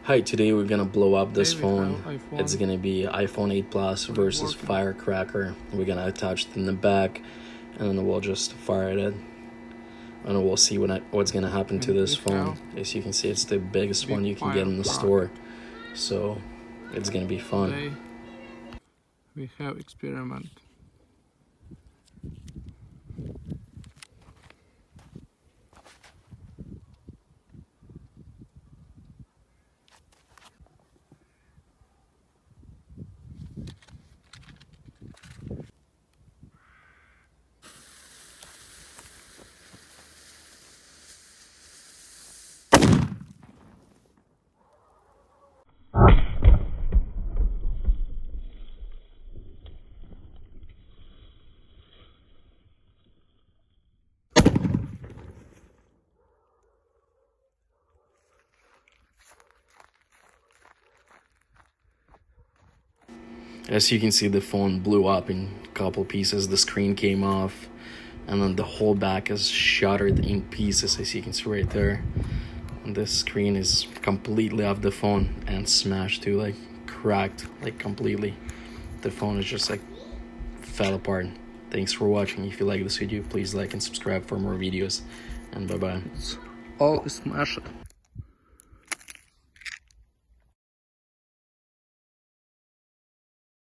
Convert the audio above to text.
Hi, today we're gonna blow up this Today we phone. have iPhone. It's gonna be iPhone 8 Plus versus working. firecracker. We're gonna attach it in the back and then we'll just fire it. And we'll see what's gonna happen to And this we phone. have As you can see, it's the biggest big one you can get in the firecracker. store. So it's gonna be fun. Today we have experiment. As you can see, the phone blew up in a couple pieces. The screen came off, and then the whole back is shattered in pieces, as you can see right there. And this screen is completely off the phone and smashed too, like cracked, like completely. The phone is just like fell apart. Thanks for watching. If you like this video, please like and subscribe for more videos, and bye bye. All smashed.